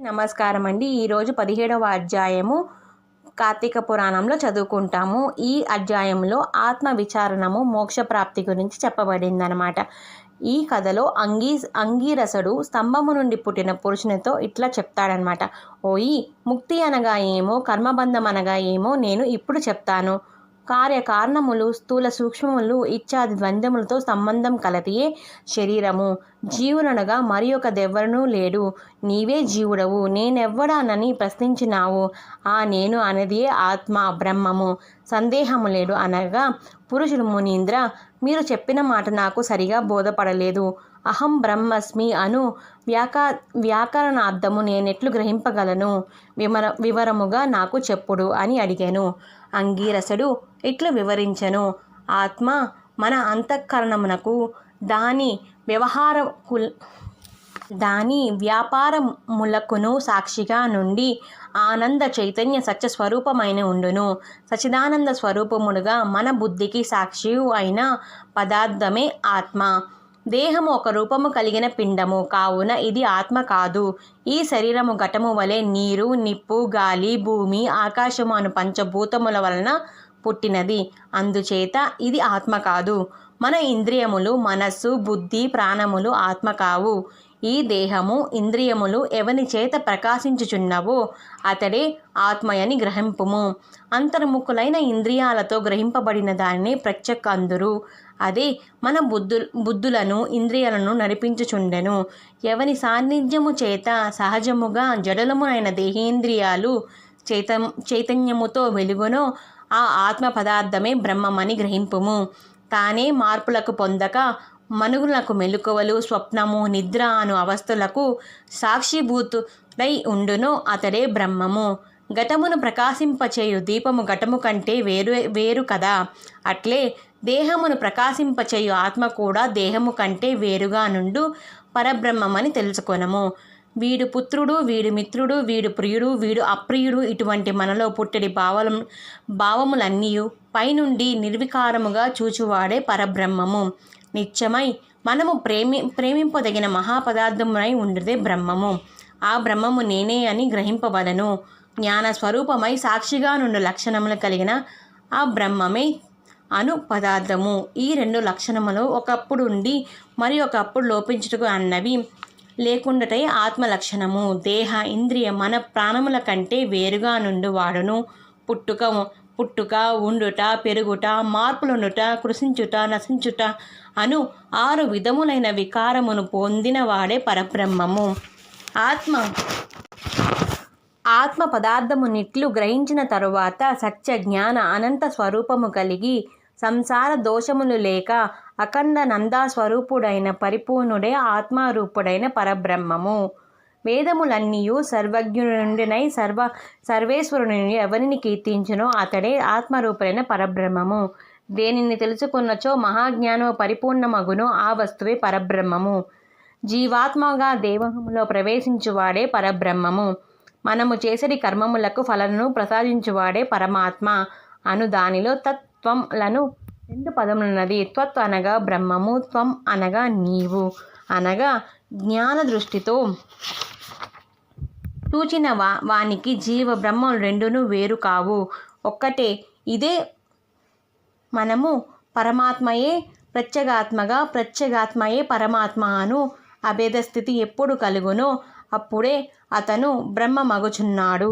నమస్కారం అండి. ఈరోజు 17వ అధ్యాయము కార్తీక పురాణంలో చదువుకుంటాము. ఈ అధ్యాయంలో ఆత్మ విచారణము మోక్ష ప్రాప్తి గురించి చెప్పబడిందనమాట. ఈ కథలో అంగీరసుడు స్తంభము నుండి పుట్టిన పురుషునితో ఇట్లా చెప్తాడనమాట. ఓయి, ముక్తి అనగా ఏమో, కర్మబంధం అనగా ఏమో నేను ఇప్పుడు చెప్తాను. కార్యకారణములు, స్థూల సూక్ష్మములు ఇత్యాది ద్వంద్వములతో సంబంధం కలదియే శరీరము. జీవుననగా మరి ఒక దెవ్వరనూ లేడు. నీవే జీవుడవు, నేనెవ్వడానని ప్రశ్నించినావు. ఆ నేను అనేదియే ఆత్మ, బ్రహ్మము. సందేహము లేడు అనగా పురుషుడు మునీంద్ర, మీరు చెప్పిన మాట నాకు సరిగా బోధపడలేదు. అహం బ్రహ్మస్మి అను వ్యాకరణార్థము నేనెట్లు గ్రహింపగలను? వివరముగా నాకు చెప్పుడు అని అడిగాను. అంగీరసుడు ఇట్లు వివరించెను. ఆత్మ మన అంతఃకరణమునకు దాని వ్యాపారములకును సాక్షిగా నుండి ఆనంద చైతన్య సత్య స్వరూపమైన ఉండును. సచిదానంద స్వరూపముడుగా మన బుద్ధికి సాక్షి అయిన పదార్థమే ఆత్మ. దేహము ఒక రూపము కలిగిన పిండము కావున ఇది ఆత్మ కాదు. ఈ శరీరము ఘటము వలె నీరు, నిప్పు, గాలి, భూమి, ఆకాశము అను పంచభూతముల వలన పుట్టినది. అందుచేత ఇది ఆత్మ కాదు. మన ఇంద్రియములు, మనస్సు, బుద్ధి, ప్రాణములు ఆత్మ కావు. ఈ దేహము, ఇంద్రియములు ఎవని చేత ప్రకాశించుచున్నవో అతడే ఆత్మయని గ్రహింపుము. అంతర్ముఖులైన ఇంద్రియాలతో గ్రహింపబడిన దానిని ప్రత్యక్ అందురు. అదే మన బుద్ధులను, ఇంద్రియాలను నడిపించుచుండెను. ఎవని సాన్నిధ్యము చేత సహజముగా జడలమునైన దేహేంద్రియాలు చైతన్యముతో వెలుగునో ఆ ఆత్మ పదార్థమే బ్రహ్మమని గ్రహింపుము. తానే మార్పులకు పొందక మనుగులకు మెలకువలు, స్వప్నము, నిద్ర అను అవస్థలకు సాక్షిభూతుడై ఉండునో అతడే బ్రహ్మము. ఘటమును ప్రకాశింపచేయు దీపము ఘటము కంటే వేరు కదా. అట్లే దేహమును ప్రకాశింపచేయు ఆత్మ కూడా దేహము కంటే వేరుగా నుండు పరబ్రహ్మమని తెలుసుకొనము. వీడు పుత్రుడు, వీడు మిత్రుడు, వీడు ప్రియుడు, వీడు అప్రియుడు, ఇటువంటి మనలో పుట్టడి భావములన్నీయు పైనుండి నిర్వికారముగా చూచువాడే పరబ్రహ్మము. నిత్యమై మనము ప్రేమింపదగిన మహాపదార్థమునై ఉండిదే బ్రహ్మము. ఆ బ్రహ్మము నేనే అని గ్రహింపవలను. జ్ఞాన స్వరూపమై సాక్షిగా నుండి లక్షణములు కలిగిన ఆ బ్రహ్మమే అను పదార్థము. ఈ రెండు లక్షణములు ఒకప్పుడు ఉండి మరి ఒకప్పుడు లోపించుటకు అన్నవి లేకుండాటే ఆత్మ లక్షణము. దేహ, ఇంద్రియ, మన ప్రాణముల కంటే వేరుగా నుండి వాడును. పుట్టుక, ఉండుట, పెరుగుట, మార్పులుండుట, కృషించుట, నశించుట అను 6 విధములైన వికారమును పొందిన వాడే పరబ్రహ్మము. ఆత్మ పదార్థమునిట్లు గ్రహించిన తరువాత సత్య జ్ఞాన అనంత స్వరూపము కలిగి సంసార దోషములు లేక అఖండ నందాస్వరూపుడైన పరిపూర్ణుడే ఆత్మారూపుడైన పరబ్రహ్మము. వేదములన్నీయు సర్వజ్ఞునుండినై సర్వేశ్వరుని ఎవరిని కీర్తించునో అతడే ఆత్మరూపుడైన పరబ్రహ్మము. దేనిని తెలుసుకున్నచో మహాజ్ఞానము పరిపూర్ణమగునో ఆ వస్తువే పరబ్రహ్మము. జీవాత్మగా దేహములో ప్రవేశించువాడే పరబ్రహ్మము. మనము చేసడి కర్మములకు ఫలమును ప్రసాదించువాడే పరమాత్మ అను దానిలో తత్వములను 2 పదములున్నది. త్వత్ అనగా బ్రహ్మము, త్వం అనగా నీవు అనగా జ్ఞాన దృష్టితో చూచిన వానికి జీవ బ్రహ్మలు రెండును వేరు కావు, ఒక్కటే. ఇదే మనము పరమాత్మయే ప్రత్యేగాత్మగా, ప్రత్యేగాత్మయే పరమాత్మ అను అభేద స్థితి ఎప్పుడు కలుగునో అప్పుడే అతను బ్రహ్మమగుచున్నాడు.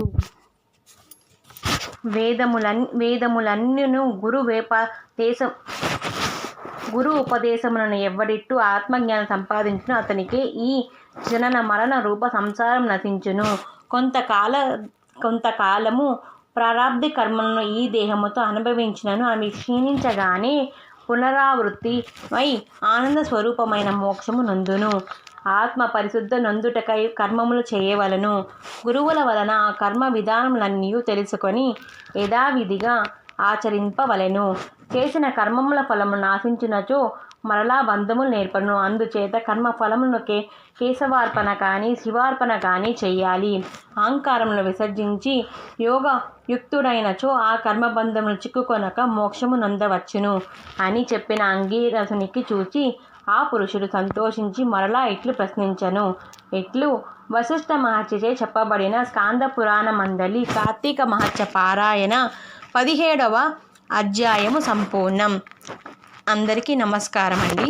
వేదములన్నీను గురు ఉపదేశములను ఎవ్వడిట్టు ఆత్మజ్ఞానం సంపాదించును అతనికే ఈ జనన మరణ రూప సంసారం నశించును. కొంతకాలము ప్రారబ్ధ కర్మలను ఈ దేహముతో అనుభవించినను అవి క్షీణించగానే పునరావృత్తి వై ఆనంద స్వరూపమైన మోక్షము నొందును. ఆత్మ పరిశుద్ధ నొందుటకై కర్మములు చేయవలను. గురువుల వలన ఆ కర్మ విధానములన్నీ తెలుసుకొని యథావిధిగా ఆచరింపవలెను. చేసిన కర్మముల ఫలము నాశించినచో మరలా బంధములు నేర్పను. అందుచేత కర్మ ఫలములను కేశవార్పణ కానీ శివార్పణ కానీ చెయ్యాలి. అహంకారములను విసర్జించి యోగయుక్తుడైనచో ఆ కర్మబంధములు చిక్కుకొనక మోక్షము నొందవచ్చును అని చెప్పిన అంగీరసునికి చూచి ఆ పురుషుడు సంతోషించి మరలా ఇట్లు ప్రశ్నించెను. ఇట్లు వశిష్ఠ మహర్షిచే చెప్పబడిన స్కాంద పురాణ మండలి కార్తీక మహత్య పారాయణ 17వ అధ్యాయము సంపూర్ణం. అందరికీ నమస్కారం అండి.